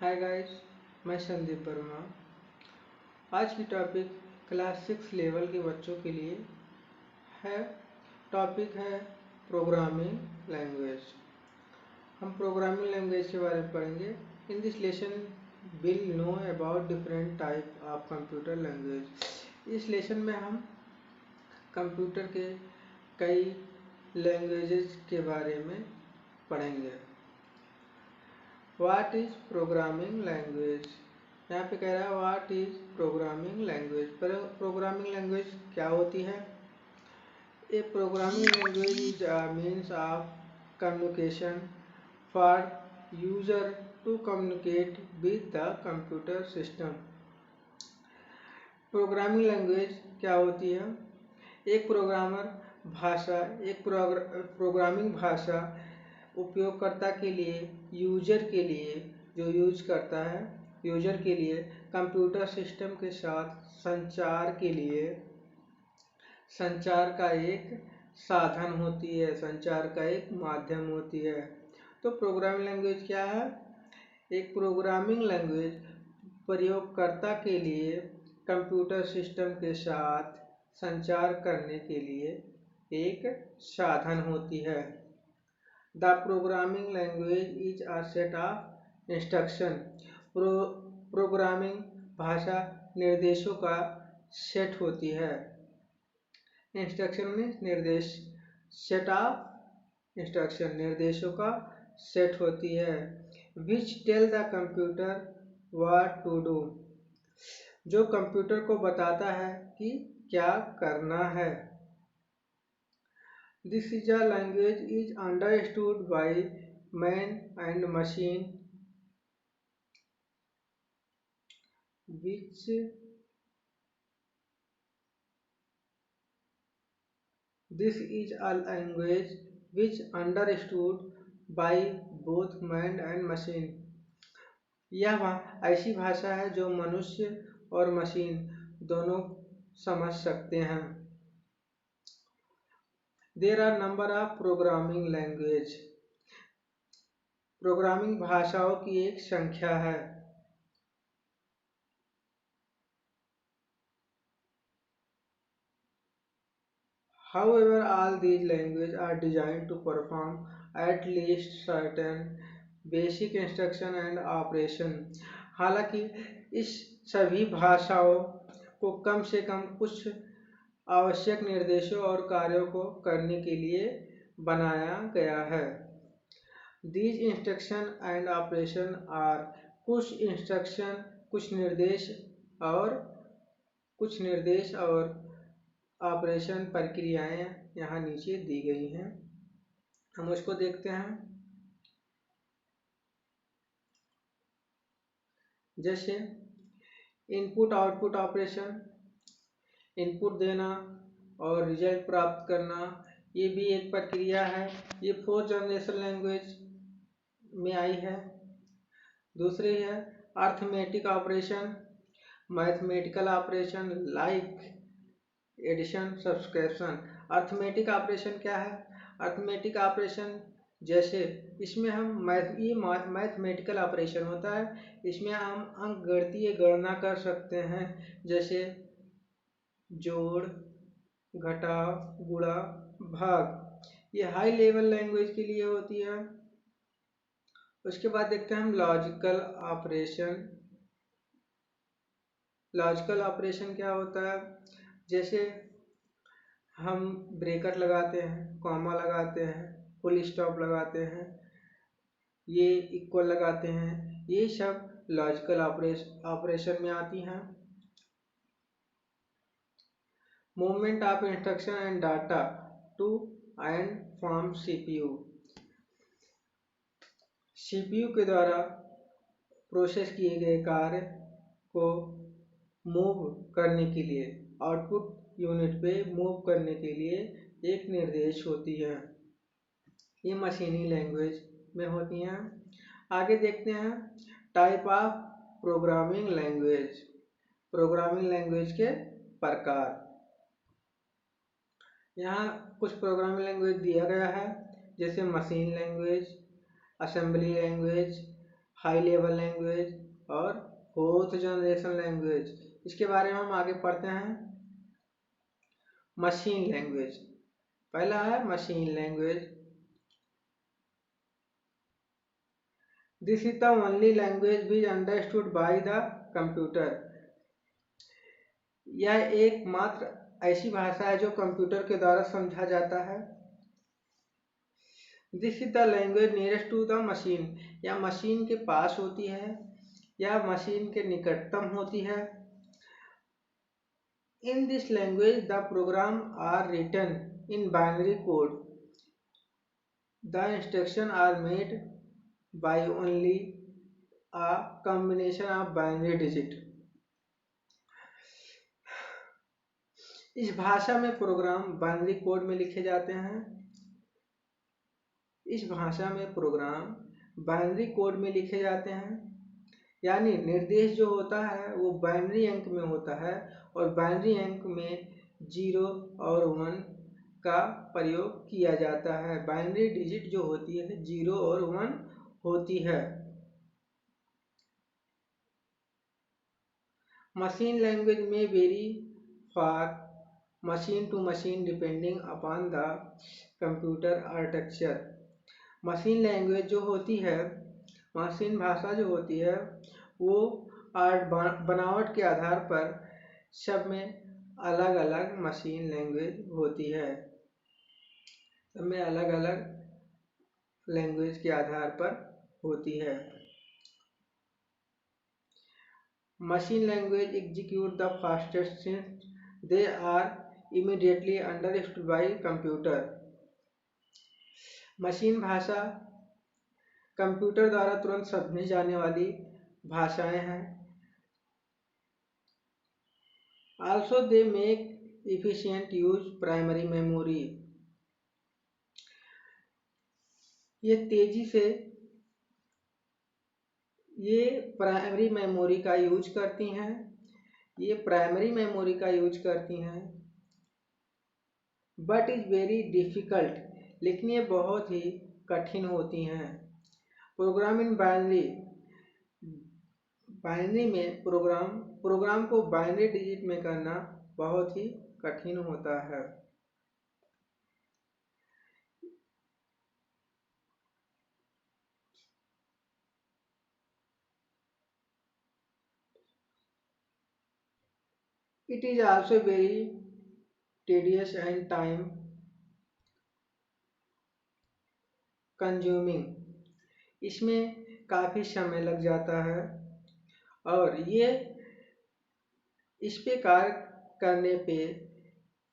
Hi guys, मैं संदीप वर्मा। आज की टॉपिक क्लास 6 लेवल के बच्चों के लिए है। टॉपिक है प्रोग्रामिंग लैंग्वेज। हम प्रोग्रामिंग लैंग्वेज के बारे में पढ़ेंगे। In this lesson will know about different type of computer language. इस लेसन में हम कंप्यूटर के कई लैंग्वेजेस के बारे में पढ़ेंगे। What is programming language? यहाँ पे कह रहा है what is programming language. Programming language क्या होती है? A programming language is a means of communication for user to communicate with the computer system. Programming language क्या होती है? एक प्रोग्रामिंग भाषा उपयोगकर्ता के लिए, यूजर के लिए, जो यूज करता है यूजर के लिए कंप्यूटर सिस्टम के साथ संचार के लिए संचार का एक साधन होती है, संचार का एक माध्यम होती है। तो प्रोग्रामिंग लैंग्वेज क्या है? एक प्रोग्रामिंग लैंग्वेज प्रयोगकर्ता के लिए कंप्यूटर सिस्टम के साथ संचार करने के लिए एक साधन होती है। The programming language is a set of instruction. Programming भाषा निर्देशों का सेट होती है। इंस्ट्रक्शन में निर्देश, सेट ऑफ इंस्ट्रक्शन निर्देशों का सेट होती है। Which tell the computer what to do, जो कंप्यूटर को बताता है कि क्या करना है। This is a language is understood by man and machine which this is a language which understood by both man and machine। यह ऐसी भाषा है जो मनुष्य और मशीन दोनों समझ सकते हैं। There are number of programming language। Programming भाषाओं की एक संख्या है। However, all these languages are designed to perform at least certain basic instruction and operation। हालांकि इस सभी भाषाओं को कम से कम कुछ आवश्यक निर्देशों और कार्यों को करने के लिए बनाया गया है। These instruction and operation are कुछ इंस्ट्रक्शन, कुछ निर्देश और ऑपरेशन प्रक्रियाएं यहाँ नीचे दी गई हैं। हम उसको देखते हैं। जैसे इनपुट आउटपुट ऑपरेशन, इनपुट देना और रिजल्ट प्राप्त करना, ये भी एक प्रक्रिया है। ये 4th जनरेशन लैंग्वेज में आई है। दूसरी है arithmetic operation, mathematical operation like addition, subtraction. Arithmetic operation क्या है? अर्थमेटिक ऑपरेशन जैसे इसमें हम ये मैथमेटिकल ऑपरेशन होता है। इसमें हम अंकगणितीय गणना कर सकते हैं, जैसे जोड़, घटाव, गुणा, भाग। ये हाई लेवल लैंग्वेज के लिए होती है। उसके बाद देखते हैं हम लॉजिकल ऑपरेशन। लॉजिकल ऑपरेशन क्या होता है? जैसे हम ब्रेकर लगाते हैं, कॉमा लगाते हैं, फुल स्टॉप लगाते हैं, ये इक्वल लगाते हैं, ये सब लॉजिकल ऑपरेशन में आती हैं। Movement of instruction and data to and from CPU. CPU के द्वारा प्रोसेस किए गए कार्य को मूव करने के लिए, आउटपुट यूनिट पे मूव करने के लिए एक निर्देश होती है। ये मशीनी लैंग्वेज में होती हैं। आगे देखते हैं type of programming language. Programming language के प्रकार। यहाँ कुछ प्रोग्रामिंग लैंग्वेज दिया गया है, जैसे machine language, assembly language, high level language और फोर्थ जनरेशन लैंग्वेज। इसके बारे में हम आगे पढ़ते हैं। मशीन लैंग्वेज, पहला है machine language. This is the only language which understood by the computer. यह एकमात्र ऐसी भाषा है जो कंप्यूटर के द्वारा समझा जाता है। This is the language nearest to the machine, या मशीन के पास होती है या मशीन के निकटतम होती है। In this language the program are written in binary code. The instruction are made by only a combination of binary digit. इस भाषा में प्रोग्राम बाइनरी कोड में लिखे जाते हैं। इस भाषा में प्रोग्राम बाइनरी कोड में लिखे जाते हैं, यानी निर्देश जो होता है वो बाइनरी अंक में होता है और बाइनरी अंक में 0 और 1 का प्रयोग किया जाता है। बाइनरी डिजिट जो होती है 0 और 1 होती है। मशीन लैंग्वेज में vary from machine to machine depending upon the computer architecture. Machine language जो होती है, मशीन भाषा जो होती है वो बनावट के आधार पर सब में अलग अलग मशीन लैंग्वेज होती है। सब में अलग अलग लैंग्वेज के आधार पर होती है। Machine language execute the fastest since they are immediately understood by computer. Machine भाषा कंप्यूटर द्वारा तुरंत समझी जाने वाली भाषाएं हैं। Also they make efficient use primary memory. ये तेजी से ये प्राइमरी मेमोरी का यूज करती हैं। ये प्राइमरी मेमोरी का यूज करती हैं। बट इज वेरी डिफिकल्ट, लेकिन ये बहुत ही कठिन होती हैं। प्रोग्राम इन बाइनरी, बाइनरी में प्रोग्राम को बाइनरी डिजिट में करना बहुत ही कठिन होता है। It is also very tedious and time consuming। इसमें काफ़ी समय लग जाता है और ये इस पे कार्य करने पे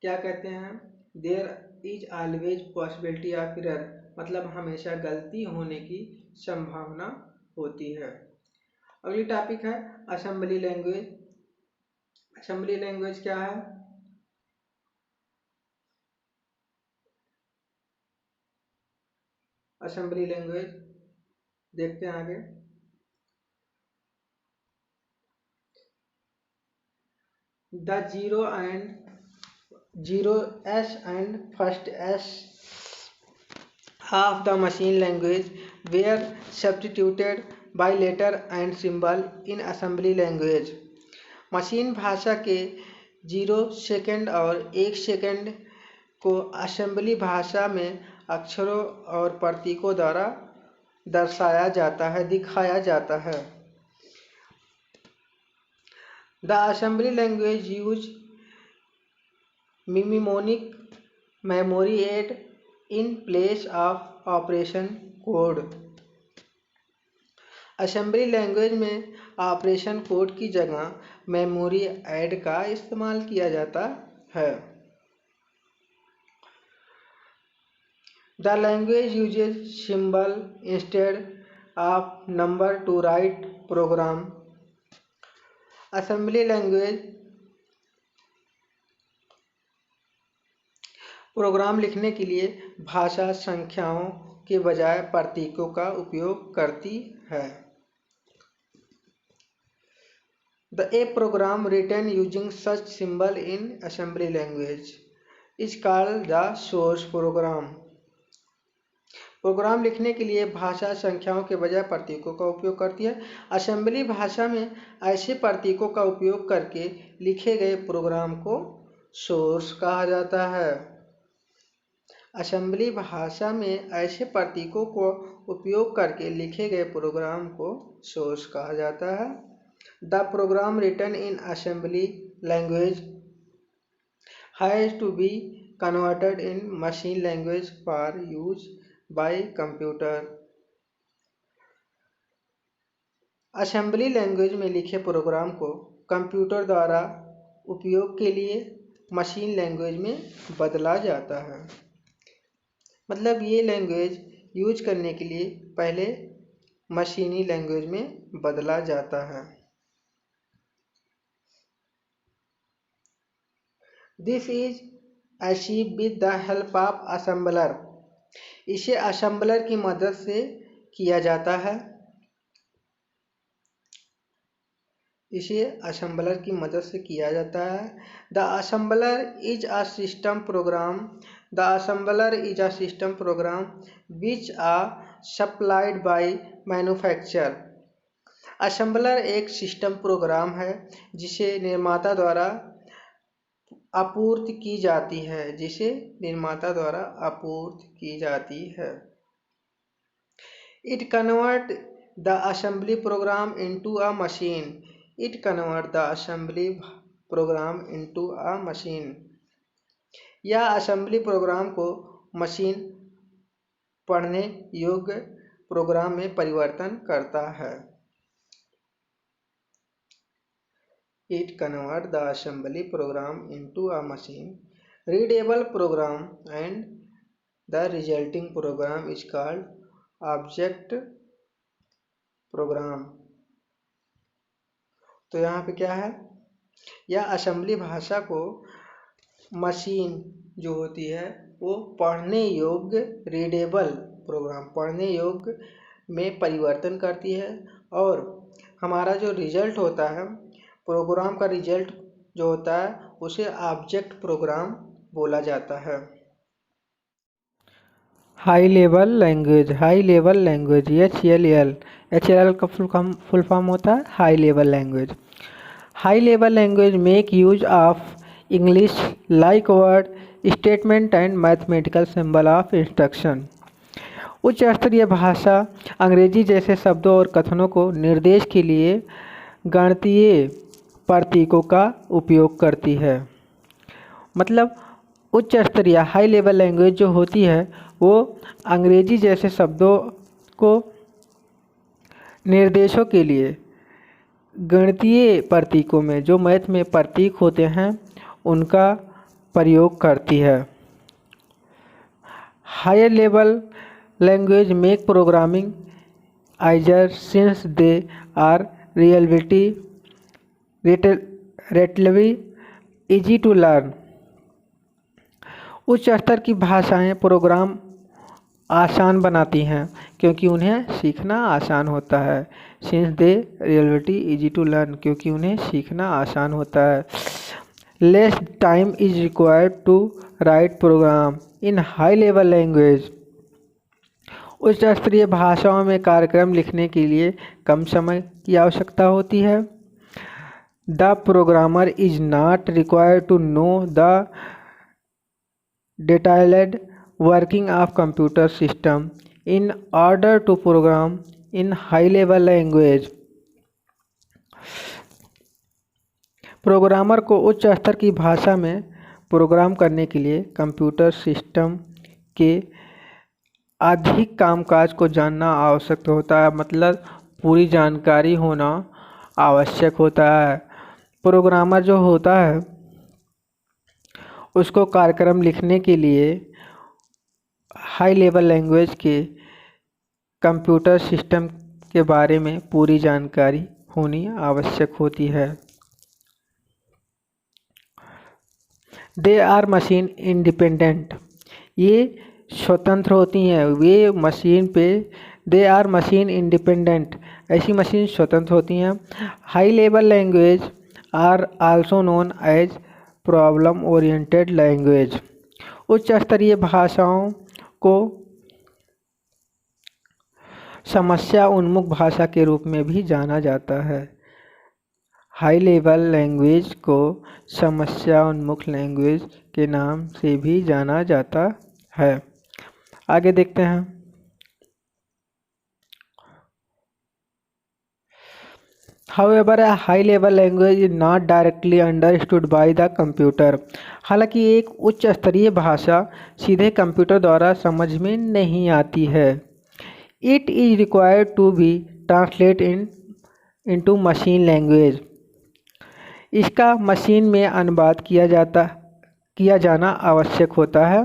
क्या कहते हैं, there is always possibility of error, मतलब हमेशा गलती होने की संभावना होती है। अगली टॉपिक है असेंबली लैंग्वेज। असेंबली लैंग्वेज क्या है? असेंबली लैंग्वेज देखते हैं आगे। The zero S and first S of the machine language were substituted by letter and symbol in assembly language। Machine भाषा के 0 सेकंड और 1 सेकंड को असेंबली भाषा में अक्षरों और प्रतीकों द्वारा दर्शाया जाता है, दिखाया जाता है। The assembly language use mnemonic memory aid in place of operation code. Assembly language में ऑपरेशन कोड की जगह मेमोरी ऐड का इस्तेमाल किया जाता है। The language uses symbol instead of number to write program. Assembly language program लिखने के लिए भाषा संख्याओं के बजाय प्रतीकों का उपयोग करती है। A program written using such symbol in assembly language is called the source program। Program लिखने के लिए भाषा संख्याओं के बजाय प्रतीकों का उपयोग करती है। असेंबली भाषा में ऐसे प्रतीकों का उपयोग करके लिखे गए प्रोग्राम को सोर्स कहा जाता है। असेंबली भाषा में ऐसे प्रतीकों को उपयोग करके लिखे गए प्रोग्राम को सोर्स कहा जाता है। The program written in assembly language has to be converted in machine language for use by computer. Assembly language में लिखे प्रोग्राम को कंप्यूटर द्वारा उपयोग के लिए मशीन लैंग्वेज में बदला जाता है। मतलब ये लैंग्वेज यूज करने के लिए पहले मशीनी लैंग्वेज में बदला जाता है। This is achieve with the help of assembler. इसे असेंबलर की मदद से किया जाता है। इसे असेंबलर की मदद से किया जाता है। The assembler is a system program. The assembler is a system program which are supplied by manufacture. Assembler एक सिस्टम प्रोग्राम है जिसे निर्माता द्वारा आपूर्ति की जाती है। It convert the assembly program into a machine. It convert the assembly program into a machine. यह असेंबली प्रोग्राम को मशीन पढ़ने योग्य प्रोग्राम में परिवर्तन करता है। It convert the assembly program into a machine readable program and the resulting program is called object program। तो यहाँ पे क्या है, यह असेंबली भाषा को मशीन जो होती है वो पढ़ने योग्य रीडेबल प्रोग्राम पढ़ने योग्य में परिवर्तन करती है और हमारा जो रिजल्ट होता है प्रोग्राम का रिजल्ट जो होता है उसे ऑब्जेक्ट प्रोग्राम बोला जाता है। हाई लेवल लैंग्वेज HLL का फुल फॉर्म होता है high level language. High level language make use of English like word statement and mathematical symbol of instruction. उच्च स्तरीय भाषा अंग्रेजी जैसे शब्दों और कथनों को निर्देश के लिए गणितीय प्रतीकों का उपयोग करती है। मतलब उच्च स्तरीय हाई लेवल लैंग्वेज जो होती है वो अंग्रेजी जैसे शब्दों को निर्देशों के लिए गणितीय प्रतीकों में जो मैथ में प्रतीक होते हैं उनका प्रयोग करती है। Higher level language make programming easier since they are relatively easy to learn। उच्च स्तर की भाषाएं प्रोग्राम आसान बनाती हैं क्योंकि उन्हें सीखना आसान होता है। Since they relatively easy to learn क्योंकि उन्हें सीखना आसान होता है। Less time is required to write program in high level language. उच्च स्तरीय भाषाओं में कार्यक्रम लिखने के लिए कम समय की आवश्यकता होती है। The programmer is not required to know the detailed working of computer system in order to program in high level language. Programmer को उच्च स्तर की भाषा में प्रोग्राम करने के लिए कंप्यूटर सिस्टम के अधिक कामकाज को जानना आवश्यक होता है। मतलब पूरी जानकारी होना आवश्यक होता है। प्रोग्रामर जो होता है उसको कार्यक्रम लिखने के लिए हाई लेवल लैंग्वेज के कंप्यूटर सिस्टम के बारे में पूरी जानकारी होनी आवश्यक होती है। They are machine independent. ये स्वतंत्र होती हैं। वे मशीन पे दे आर मशीन इंडिपेंडेंट। ऐसी मशीन स्वतंत्र होती हैं। High level language are also known as problem oriented language. उच्च स्तरीय भाषाओं को समस्या उन्मुख भाषा के रूप में भी जाना जाता है। हाई लेवल लैंग्वेज को समस्या उन्मुख लैंग्वेज के नाम से भी जाना जाता है। आगे देखते हैं। However, a high level language is not directly understood by the computer. हालांकि एक उच्च स्तरीय भाषा सीधे कंप्यूटर द्वारा समझ में नहीं आती है। It is required to be translated into machine language. इसका मशीन में अनुवाद किया जाना आवश्यक होता है।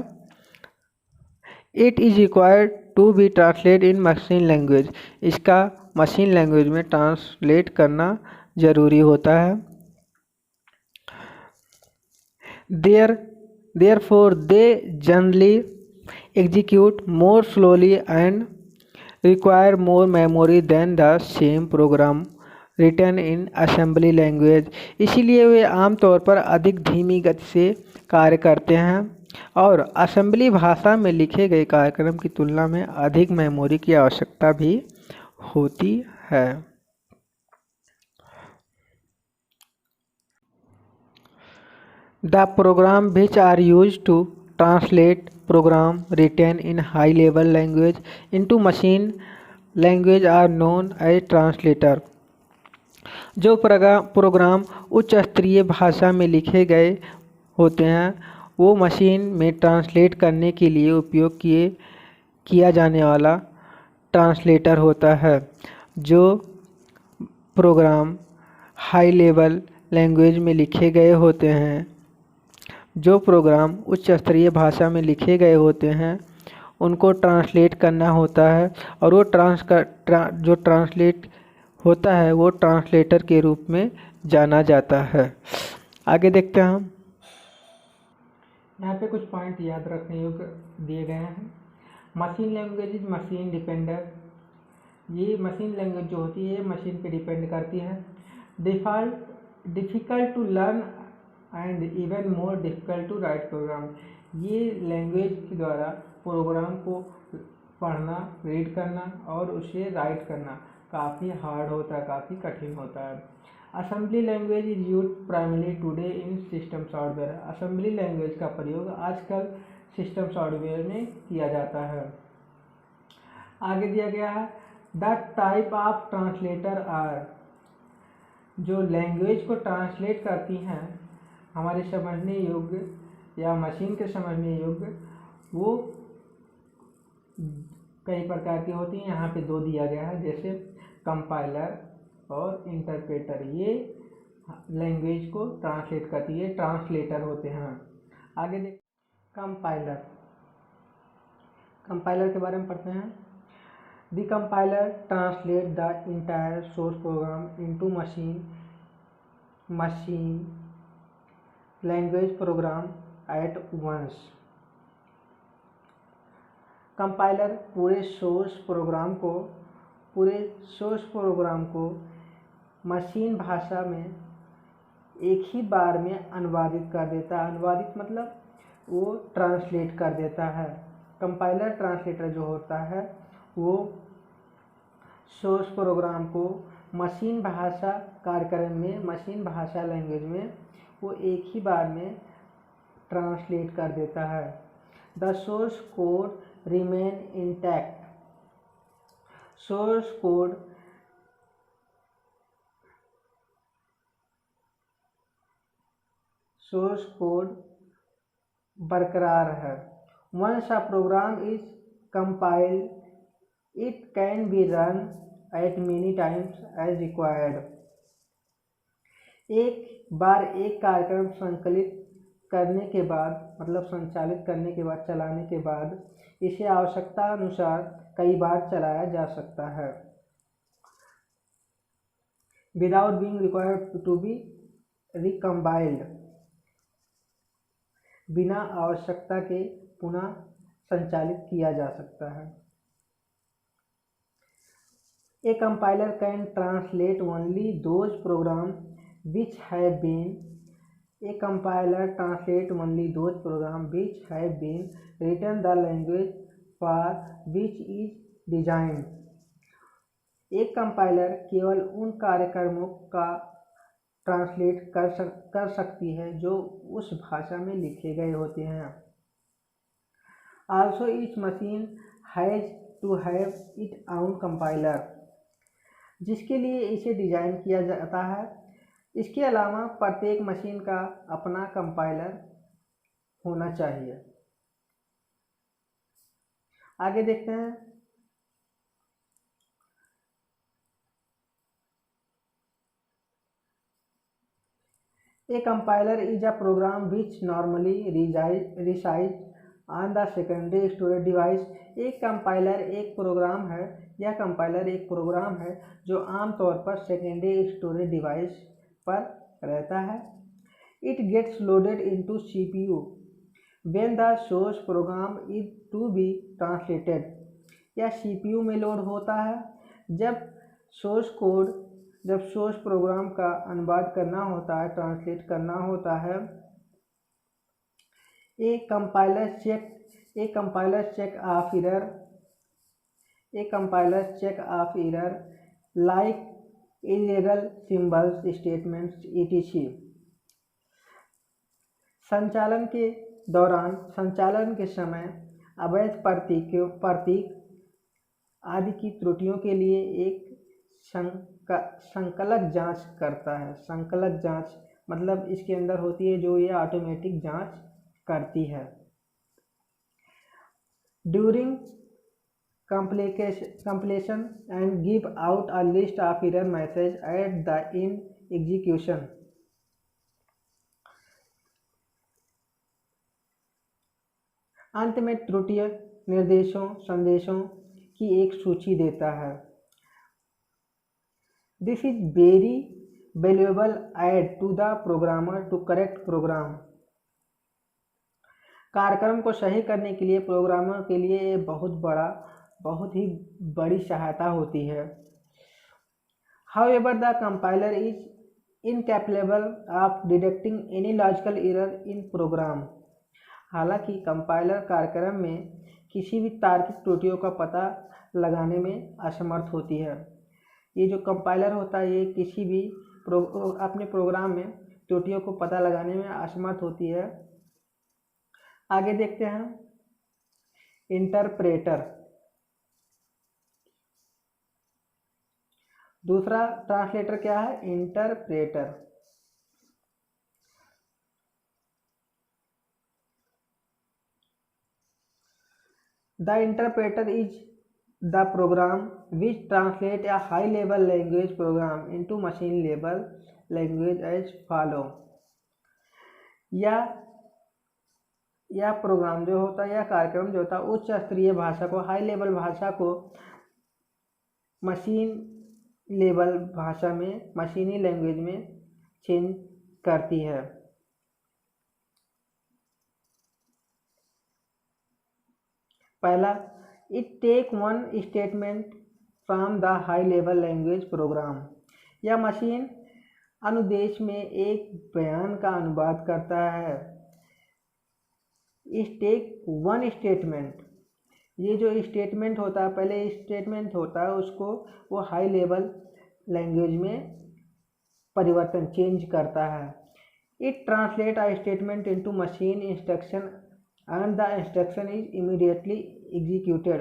It is required to be translated in machine language. इसका मशीन लैंग्वेज में ट्रांसलेट करना जरूरी होता है। Therefore, they generally execute more slowly and require more memory than the same program written in assembly language. इसीलिए वे आमतौर पर अधिक धीमी गति से कार्य करते हैं और असेंबली भाषा में लिखे गए कार्यक्रम की तुलना में अधिक मेमोरी की आवश्यकता भी होती है। The program which are used to translate program written in high level language into machine language are known as translator. जो प्रोग्राम उच्च स्तरीय भाषा में लिखे गए होते हैं वो मशीन में ट्रांसलेट करने के लिए उपयोग किया जाने वाला ट्रांसलेटर होता है। जो प्रोग्राम हाई लेवल लैंग्वेज में लिखे गए होते हैं जो प्रोग्राम उच्च स्तरीय भाषा में लिखे गए होते हैं उनको ट्रांसलेट करना होता है और वो जो ट्रांसलेट होता है वो ट्रांसलेटर के रूप में जाना जाता है। आगे देखते हैं हम। यहाँ पे कुछ पॉइंट याद रखने योग्य दिए गए हैं। Machine language is machine dependent. ये मशीन लैंग्वेज जो होती है मशीन पे डिपेंड करती है। Difficult to learn and even more difficult to write program. ये लैंग्वेज के द्वारा प्रोग्राम को पढ़ना, रीड करना और उसे राइट करना काफ़ी हार्ड होता है, काफ़ी कठिन होता है। Assembly language is use primary today in system software. Assembly language का प्रयोग आजकल सिस्टम सॉफ्टवेयर में किया जाता है। आगे दिया गया है the type of translator are. जो लैंग्वेज को ट्रांसलेट करती हैं हमारे समझने योग्य या मशीन के समझने योग्य वो कई प्रकार की होती हैं। यहाँ पे दो दिया गया है जैसे कंपाइलर और इंटरप्रेटर। ये लैंग्वेज को ट्रांसलेट करती है, ट्रांसलेटर होते हैं। आगे देख कंपाइलर के बारे में पढ़ते हैं। The compiler translates the entire source program into machine language program at once. Compiler पूरे सोर्स प्रोग्राम को मशीन भाषा में एक ही बार में अनुवादित कर देता है। अनुवादित मतलब वो ट्रांसलेट कर देता है। कंपाइलर ट्रांसलेटर जो होता है वो सोर्स प्रोग्राम को मशीन भाषा कार्यक्रम में, मशीन भाषा लैंग्वेज में वो एक ही बार में ट्रांसलेट कर देता है। The source code remain intact. Source code बरकरार है। Once a program is compiled it can be run at many times as required. एक बार एक कार्यक्रम संचालित करने के बाद चलाने के बाद इसे आवश्यकता अनुसार कई बार चलाया जा सकता है। Without being required to be recompiled। बिना आवश्यकता के पुनः संचालित किया जा सकता है। A compiler can translate only those programs which have been written the language for which is designed। एक कंपाइलर केवल उन कार्यक्रमों का ट्रांसलेट कर सकती है जो उस भाषा में लिखे गए होते हैं। Also each machine has to have it own compiler, जिसके लिए इसे डिज़ाइन किया जाता है। इसके अलावा प्रत्येक मशीन का अपना कंपाइलर होना चाहिए। आगे देखते हैं। A compiler is a program which normally resides on the secondary storage device। एक कंपाइलर एक प्रोग्राम है, यह कंपाइलर एक प्रोग्राम है जो आमतौर पर सेकेंडरी स्टोरेज डिवाइस पर रहता है। It gets loaded into CPU when the source program is to be translated। यह CPU में लोड होता है जब सोर्स प्रोग्राम का अनुवाद करना होता है, ट्रांसलेट करना होता है। A compiler check of error like illegal symbols statements etc। संचालन के समय अवैध प्रतीक आदि की त्रुटियों के लिए एक संकलक जांच करता है। संकलक जांच मतलब इसके अंदर होती है जो ये ऑटोमेटिक जांच करती है। During completion and give out a list of error message at the in execution। अंत में त्रुटि संदेशों की एक सूची देता है। This is very valuable aid to the programmer to correct program। कार्यक्रम को सही करने के लिए प्रोग्रामर के लिए ये बहुत ही बड़ी सहायता होती है। However, the compiler is incapable of detecting any logical error in program। हालांकि कंपाइलर कार्यक्रम में किसी भी तार्किक त्रुटियों का पता लगाने में असमर्थ होती है। ये जो कंपाइलर होता है ये किसी भी अपने प्रोग्राम में त्रुटियों को पता लगाने में असमर्थ होती है। आगे देखते हैं। इंटरप्रेटर, दूसरा ट्रांसलेटर क्या है? Interpreter. The interpreter is the program which translate a high level language program into machine level language as follow। यह प्रोग्राम जो होता है, यह कार्यक्रम जो होता है उच्च स्तरीय भाषा को, हाई लेवल भाषा को मशीन लेवल भाषा में, मशीनी लैंग्वेज में चेंज करती है। पहला, It take one statement from the high level language program। यह मशीन अनुदेश में एक बयान का अनुवाद करता है। It take one statement, ये जो स्टेटमेंट होता है, पहले स्टेटमेंट होता है उसको वो हाई लेवल लैंग्वेज में परिवर्तन चेंज करता है। It translate a statement into machine instruction and the instruction is immediately executed।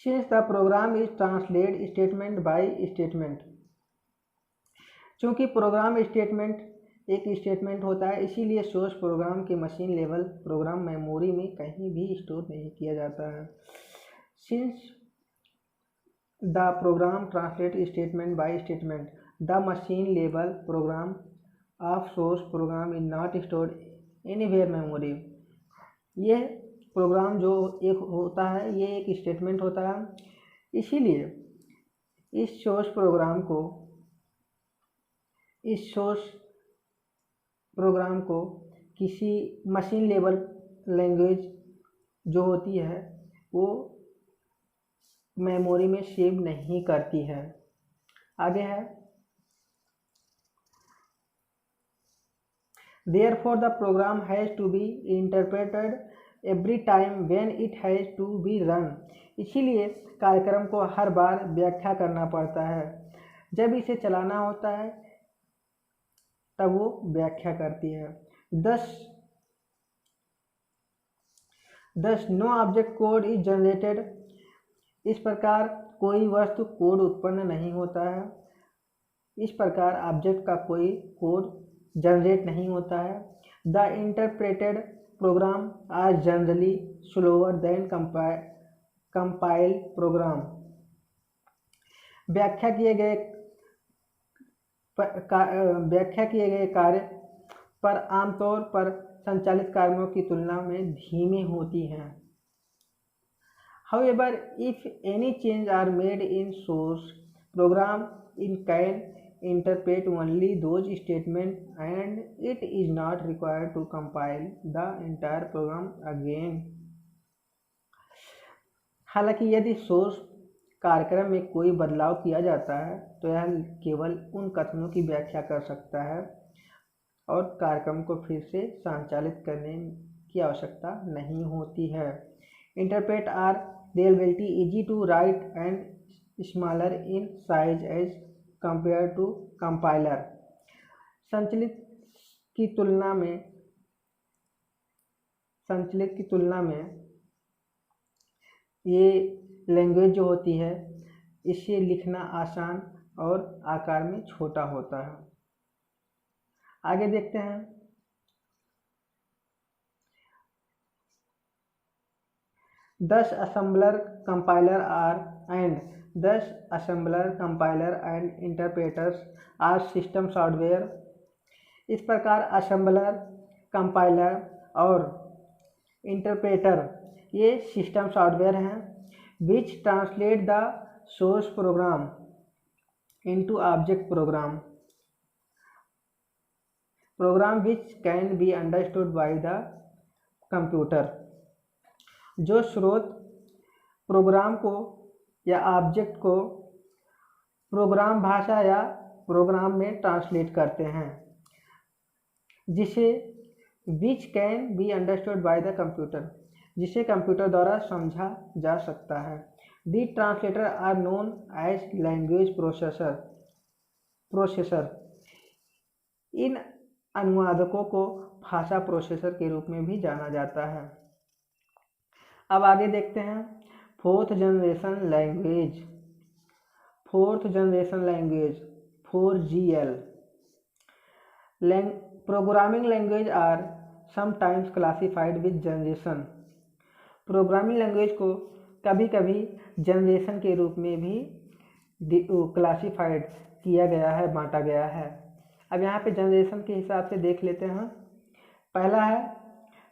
Since the program is translate statement by statement, चूंकि प्रोग्राम स्टेटमेंट एक स्टेटमेंट होता है इसीलिए सोर्स प्रोग्राम के मशीन लेवल प्रोग्राम मेमोरी में कहीं भी स्टोर नहीं किया जाता है। Since the program translate statement by statement, the machine level program of source program is not stored anywhere memory। यह प्रोग्राम जो एक होता है ये एक स्टेटमेंट होता है, इसीलिए इस सोर्स प्रोग्राम को किसी मशीन लेवल लैंग्वेज जो होती है वो मेमोरी में सेव नहीं करती है। आगे है Therefore, the program has to be interpreted every time when it has to be run. इसीलिए कार्यक्रम को हर बार व्याख्या करना पड़ता है, जब इसे चलाना होता है तब वो व्याख्या करती है। Thus no object code is generated. इस प्रकार कोई वस्तु कोड उत्पन्न नहीं होता है। इस प्रकार ऑब्जेक्ट का कोई कोड जनरेट नहीं होता है। The interpreted program are generally slower than compile program. व्याख्या किए गए कार्य पर आमतौर पर संचालित कार्यों की तुलना में धीमे होती हैं। However, if any change are made in source program, it can interpret only those statements and it is not required to compile the entire program again. हालांकि यदि सोर्स कार्यक्रम में कोई बदलाव किया जाता है तो यह केवल उन कथनों की व्याख्या कर सकता है और कार्यक्रम को फिर से संचालित करने की आवश्यकता नहीं होती है। Interpret are relatively easy to write and smaller in size as compared to compiler. संकलित की तुलना में ये लैंग्वेज जो होती है इसे लिखना आसान और आकार में छोटा होता है। आगे देखते हैं। Thus assembler, compiler and interpreters are system software. इस प्रकार assembler, compiler और interpreter ये system software हैं which translate the source program into object program which can be understood by the computer. जो स्रोत प्रोग्राम को या ऑब्जेक्ट को प्रोग्राम भाषा या प्रोग्राम में ट्रांसलेट करते हैं, जिसे which can be understood by the computer, जिसे कंप्यूटर द्वारा समझा जा सकता है। The translator are known as language processor. इन अनुवादकों को भाषा प्रोसेसर के रूप में भी जाना जाता है। अब आगे देखते हैं fourth generation language 4GL। Programming language are sometimes classified with generation. Programming language को कभी कभी जनरेशन के रूप में भी क्लासिफाइड किया गया है, बांटा गया है। अब यहाँ पे जनरेशन के हिसाब से देख लेते हैं। पहला है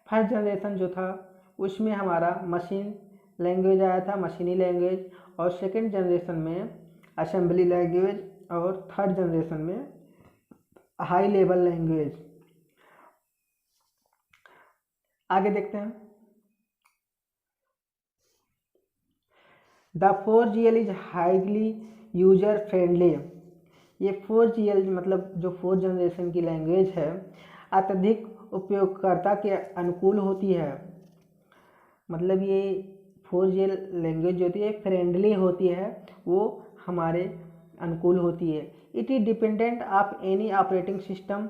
फर्स्ट जनरेशन जो था उसमें हमारा मशीन लैंग्वेज आया था, मशीनी लैंग्वेज, और सेकेंड जनरेशन में असेंबली लैंग्वेज, और थर्ड जनरेशन में हाई लेवल लैंग्वेज। आगे देखते हैं। The 4GL is highly user friendly. ये 4GL मतलब जो फोर्थ जनरेशन की लैंग्वेज है अत्यधिक उपयोगकर्ता के अनुकूल होती है। मतलब ये 4GL लैंग्वेज जो होती है फ्रेंडली होती है, वो हमारे अनुकूल होती है। It is dependent of any operating system,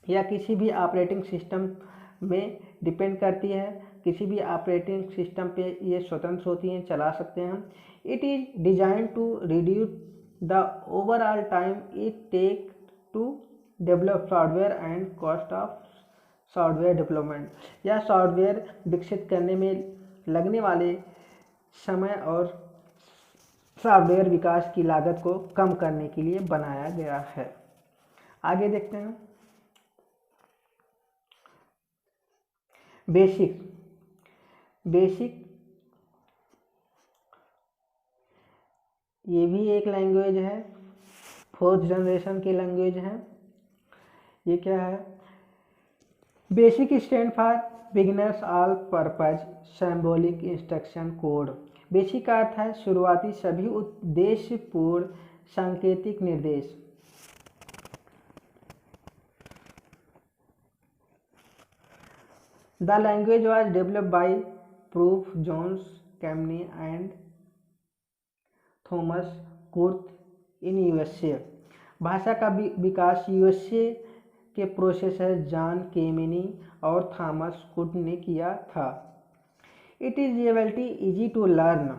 या किसी भी ऑपरेटिंग सिस्टम में डिपेंड करती है। किसी भी ऑपरेटिंग सिस्टम पे ये स्वतंत्र होती हैं, चला सकते हैं। It is design to reduce the overall time it take to develop software and cost of software development, या सॉफ्टवेयर विकसित करने में लगने वाले समय और सॉफ्टवेयर विकास की लागत को कम करने के लिए बनाया गया है। आगे देखते हैं। बेसिक ये भी एक लैंग्वेज है, फोर्थ जनरेशन की लैंग्वेज है। ये क्या है? BASIC stand for beginners all purpose symbolic instruction code. BASIC का अर्थ है शुरुआती सभी उद्देश्यपूर्ण सांकेतिक निर्देश। The language was developed by prof Jones Kemeny and Thomas Kurtz in USA. भाषा का विकास यूएसए के प्रोफेसर जॉन केमिनी और थॉमस कुर्थ ने किया था। It is reality easy to learn,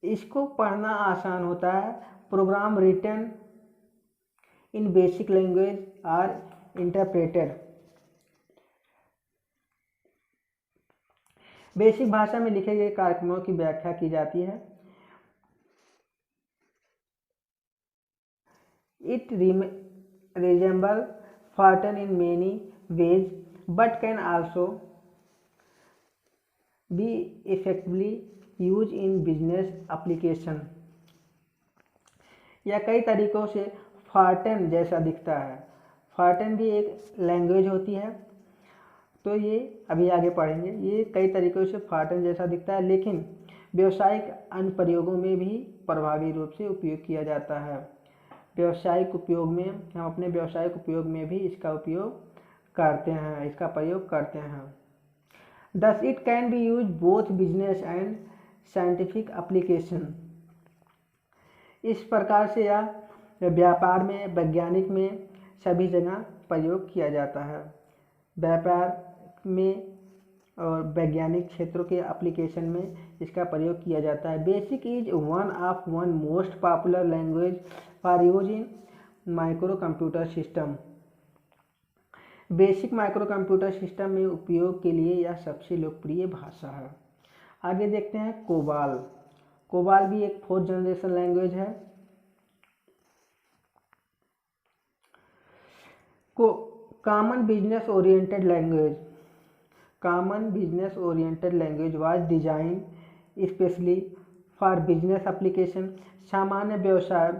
इसको पढ़ना आसान होता है। Program written in BASIC language are interpreted, BASIC भाषा में लिखे गए कार्यक्रमों की व्याख्या की जाती है। It resemble Fortran in many ways but can also be effectively use in business application. यह कई तरीकों से फॉर्टन जैसा दिखता है। फॉर्टन भी एक लैंग्वेज होती है, तो ये अभी आगे पढ़ेंगे। ये कई तरीकों से फॉर्टन जैसा दिखता है, लेकिन व्यावसायिक अनुप्रयोगों में भी प्रभावी रूप से उपयोग किया जाता है। व्यावसायिक उपयोग में हम अपने व्यावसायिक उपयोग में भी इसका उपयोग करते हैं, इसका प्रयोग करते हैं। Thus it can be used both business and scientific application। इस प्रकार से यह व्यापार में, वैज्ञानिक में सभी जगह प्रयोग किया जाता है। व्यापार में और वैज्ञानिक क्षेत्रों के एप्लीकेशन में इसका प्रयोग किया जाता है। Basic is one most popular language for use in micro computer system. Basic micro computer system में उपयोग के लिए यह सबसे लोकप्रिय भाषा है। आगे देखते हैं कोबाल। कोबाल भी एक 4th जनरेशन लैंग्वेज है। Common business oriented language. Common business oriented language was design specially for business application. सामान्य व्यवसाय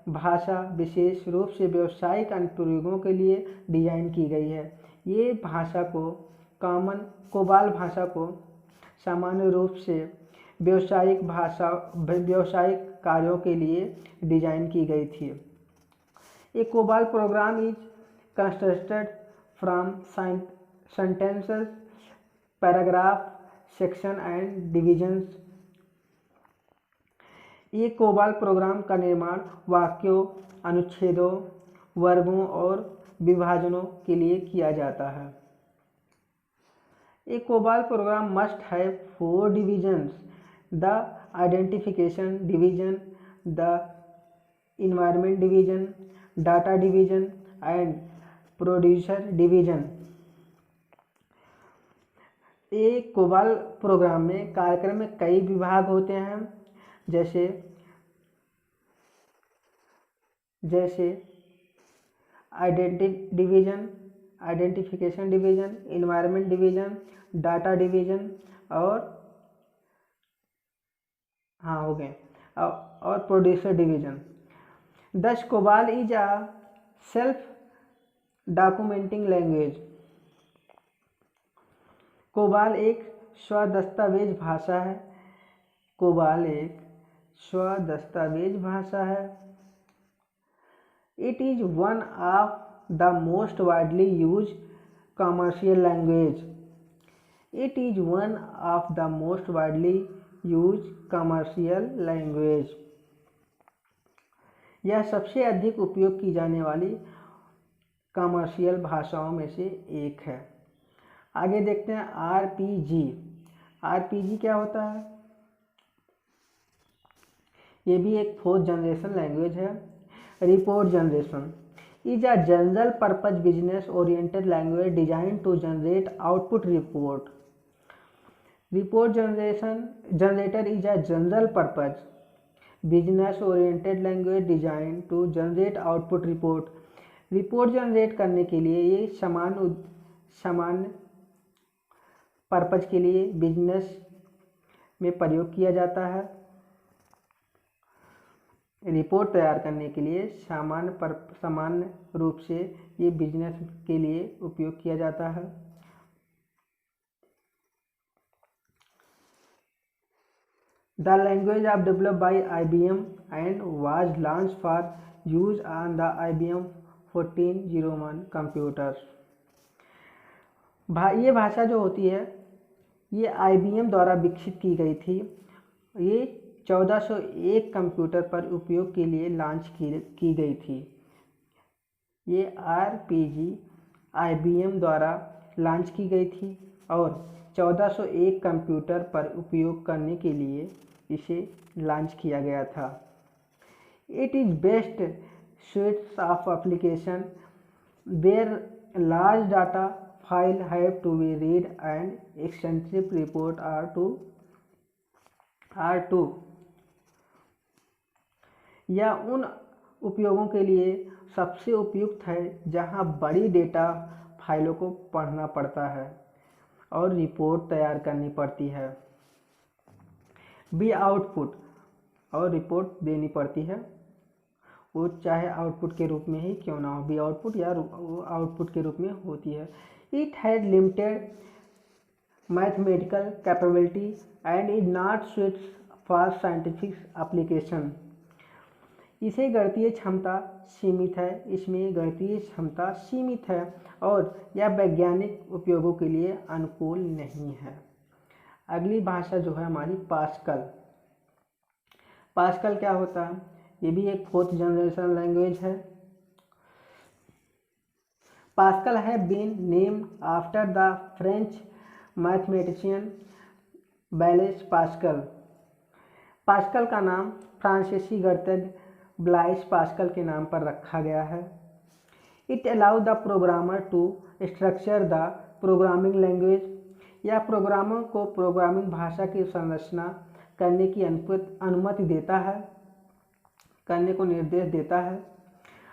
भाषा विशेष रूप से व्यावसायिक अनुप्रयोगों के लिए डिजाइन की गई है। ये भाषा को कोबाल भाषा को सामान्य रूप से व्यावसायिक कार्यों के लिए डिजाइन की गई थी। A COBOL program is constructed from sentences, paragraph, section and divisions. ये कोबाल प्रोग्राम का निर्माण वाक्यों, अनुच्छेदों, वर्गों और विभाजनों के लिए किया जाता है। A COBOL program must have 4 divisions: the identification division, the environment division, data division and producer division. ये कोबाल प्रोग्राम में कार्यक्रम में कई विभाग होते हैं, जैसे identification division, environment division, data division और हो गए और producer division. Thus COBOL is a self documenting language. COBOL एक स्वदस्तावेज भाषा है। कोबाल एक स्वदस्तावेज भाषा है। It is one of the most widely use commercial language. It is one of the most widely use commercial language. यह सबसे अधिक उपयोग की जाने वाली कमर्शियल भाषाओं में से एक है। आगे देखते हैं आरपीजी। आरपीजी क्या होता है? ये भी एक 4th जनरेशन लैंग्वेज है। Report generation is a general purpose business oriented language design to generate output report. Report generator is a general purpose business oriented language design to generate output report. Report generate करने के लिए ये सामान्य purpose के लिए business में प्रयोग किया जाता है। रिपोर्ट तैयार करने के लिए सामान्य रूप से ये बिजनेस के लिए उपयोग किया जाता है। The language was developed by IBM and was launched for use on the IBM 1401 computers. ये भाषा जो होती है ये IBM द्वारा विकसित की गई थी। ये 1401 कंप्यूटर पर उपयोग के लिए लॉन्च की गई थी। ये RPG IBM द्वारा लॉन्च की गई थी और 1401 कंप्यूटर पर उपयोग करने के लिए इसे लॉन्च किया गया था। It is best suites of application where large data file have to be read and extensive report are to या उन उपयोगों के लिए सबसे उपयुक्त है जहां बड़ी डेटा फाइलों को पढ़ना पड़ता है और रिपोर्ट तैयार करनी पड़ती है। बी आउटपुट और रिपोर्ट देनी पड़ती है, वो चाहे आउटपुट के रूप में ही क्यों ना हो, बी आउटपुट या आउटपुट के रूप में होती है। It has limited mathematical capability and is not suits for scientific application. इसे गणितीय क्षमता सीमित है, इसमें गणितीय क्षमता सीमित है और यह वैज्ञानिक उपयोगों के लिए अनुकूल नहीं है। अगली भाषा जो है हमारी पास्कल। पास्कल क्या होता है? ये भी एक 4th जनरेशन लैंग्वेज है। Pascal has been named after the French mathematician Blaise Pascal. Pascal का नाम फ्रांसीसी गणितज्ञ ब्लैइस पास्कल के नाम पर रखा गया है। It allow the programmer to structure the programming language. यह प्रोग्रामर को प्रोग्रामिंग भाषा की संरचना करने की अनुमति देता है, करने को निर्देश देता है।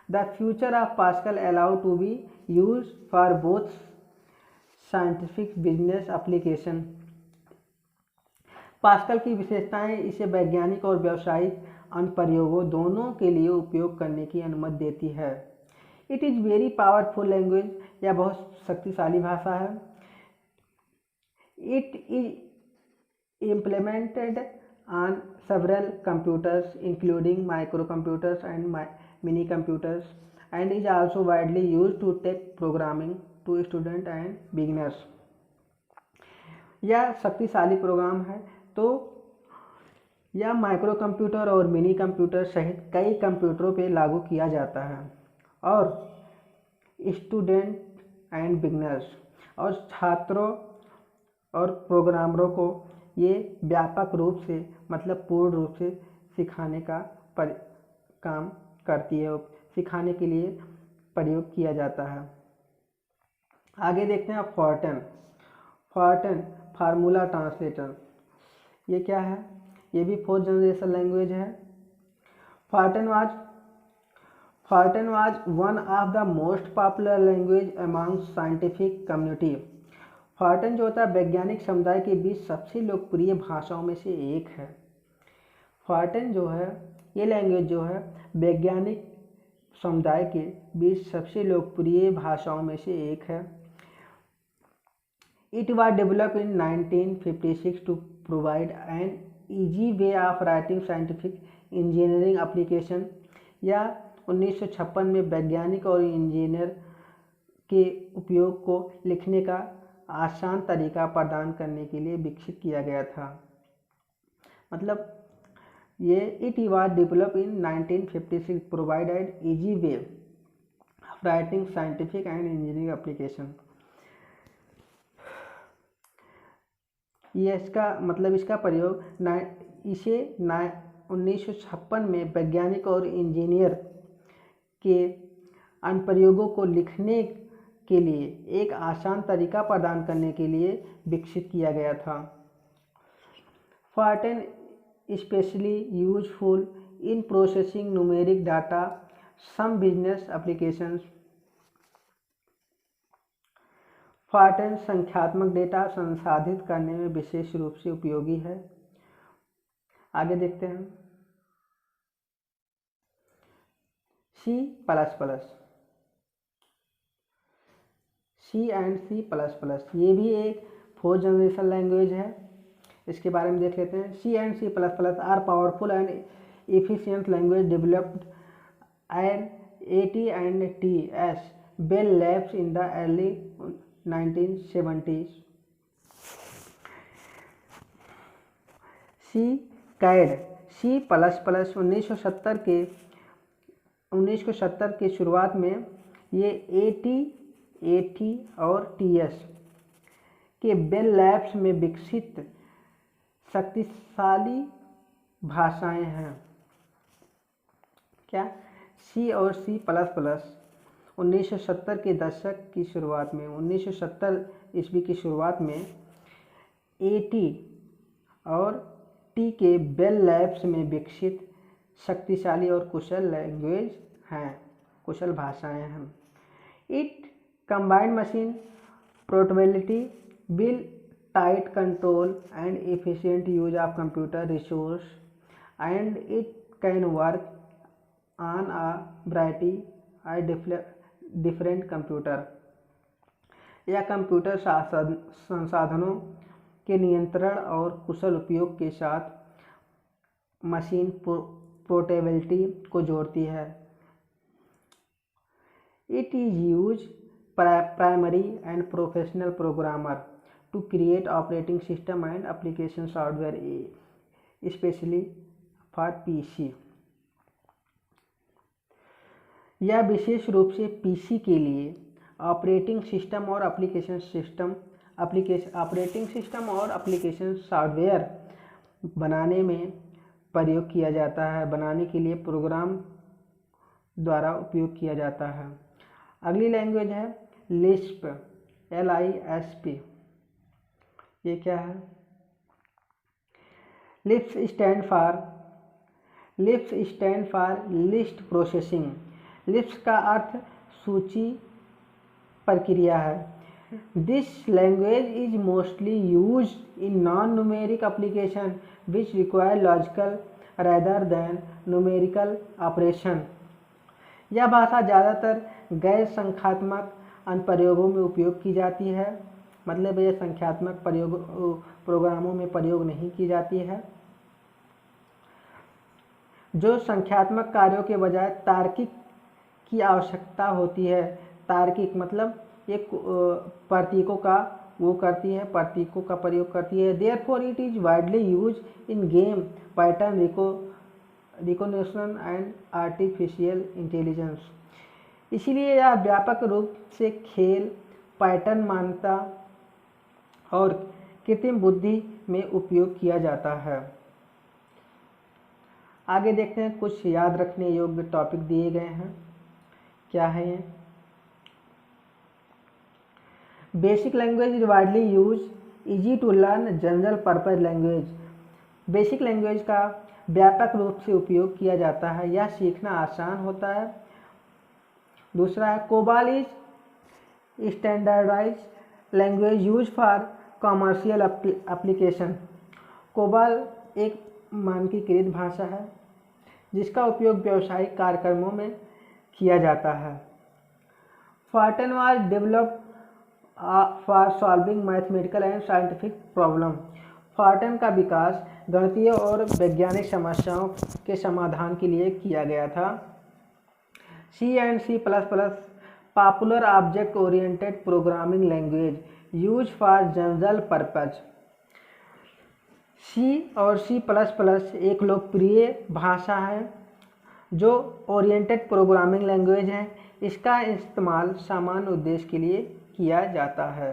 The future of Pascal allow to be use for both scientific business application. Pascal की विशेषताएं इसे वैज्ञानिक और व्यावसायिक अनुप्रयोगों दोनों के लिए उपयोग करने की अनुमति देती है। It is very powerful language. यह बहुत शक्तिशाली भाषा है। It is implemented on several computers including microcomputers and mini computers and is also widely used to take programming to student and beginners। यह शक्तिशाली प्रोग्राम है तो यह माइक्रो कंप्यूटर और मिनी कंप्यूटर सहित कई कंप्यूटरों पे लागू किया जाता है और स्टूडेंट एंड बिगिनर्स और छात्रों और प्रोग्रामरों को ये व्यापक रूप से मतलब पूर्ण रूप से सिखाने का काम करती है, सिखाने के लिए प्रयोग किया जाता है। आगे देखते हैं फॉर्टन। फॉर्टन फार्मूला ट्रांसलेटर, ये क्या है? ये भी 4th जनरेशन लैंग्वेज है। Fortran was one of the most popular language among scientific community. Fortran जो होता है वैज्ञानिक समुदाय के बीच सबसे लोकप्रिय भाषाओं में से एक है। फॉर्टन जो है ये लैंग्वेज जो है वैज्ञानिक समुदाय के बीच सबसे लोकप्रिय भाषाओं में से एक है। It was developed in 1956 to provide an easy way of writing scientific engineering application. या 1956 में वैज्ञानिक और इंजीनियर के उपयोग को लिखने का आसान तरीका प्रदान करने के लिए विकसित किया गया था। मतलब ये it was developed in 1956 provided easy way of writing scientific and engineering application. ये इसका मतलब इसका प्रयोग 1956 में वैज्ञानिक और इंजीनियर के अनुप्रयोगों को लिखने के लिए एक आसान तरीका प्रदान करने के लिए विकसित किया गया था। Fortran specially useful in processing numeric data some business applications. Fortran संख्यात्मक डेटा संसाधित करने में विशेष रूप से उपयोगी है। आगे देखते हैं C++। C एंड C++, ये भी एक 4th जनरेशन लैंग्वेज है। इसके बारे में देख लेते हैं। C and C++ are powerful and efficient language developed and AT&T Bell Labs in the early 1970। C कैड सी प्लस प्लस 1970 के शुरुआत में ये एटी और टीएस के बेल लैब्स में विकसित शक्तिशाली भाषाएं हैं। क्या? सी और सी प्लस प्लस 1970 के दशक की शुरुआत में 1970 ईस्वी की शुरुआत में एटी और टी के बेल लैब्स में विकसित शक्तिशाली और कुशल भाषाएं हैं। It combined machine portability will tight control and efficient use of computer resource and it can work on a variety different computer. यह कंप्यूटर संसाधनों के नियंत्रण और कुशल उपयोग के साथ मशीन पोर्टेबिलिटी को जोड़ती है। It is use primary and professional programmer to create operating system and application software specially for PC. यह विशेष रूप से पीसी के लिए ऑपरेटिंग सिस्टम और एप्लीकेशन सॉफ्टवेयर बनाने में प्रयोग किया जाता है, बनाने के लिए प्रोग्राम द्वारा उपयोग किया जाता है। अगली लैंग्वेज है लिस्प, LISP। ये क्या है? Lisp stand for list processing. Lisp का अर्थ सूची प्रक्रिया है। This language is mostly use in non numeric application which require logical rather than numerical operation. यह भाषा ज़्यादातर गैर संख्यात्मक अनुप्रयोगों में उपयोग की जाती है, मतलब यह संख्यात्मक प्रोग्रामों में प्रयोग नहीं की जाती है। जो संख्यात्मक कार्यों के बजाय तार्किक की आवश्यकता होती है। तार्किक मतलब एक प्रतीकों का प्रतीकों का प्रयोग करती है। Therefore it is widely use in game, pattern recognition and artificial intelligence. इसीलिए यह व्यापक रूप से खेल, पैटर्न मान्यता और कृत्रिम बुद्धि में उपयोग किया जाता है। आगे देखते हैं, कुछ याद रखने योग्य टॉपिक दिए गए हैं। क्या है ये? BASIC language is widely use, easy to learn, general purpose language. BASIC language का व्यापक रूप से उपयोग किया जाता है, यह सीखना आसान होता है। दूसरा है COBOL is standardize language use for commercial application. COBOL एक मानकीकृत भाषा है जिसका उपयोग व्यावसायिक कार्यक्रमों में किया जाता है। Fortran was developed for solving mathematical and scientific problem. Fortran का विकास गणितीय और वैज्ञानिक समस्याओं के समाधान के लिए किया गया था। C and C plus plus popular object oriented programming language use for general purpose. C और सी प्लस प्लस एक लोकप्रिय भाषा है जो ओरिएंटेड प्रोग्रामिंग लैंग्वेज है। इसका इस्तेमाल सामान्य उद्देश्य के लिए किया जाता है।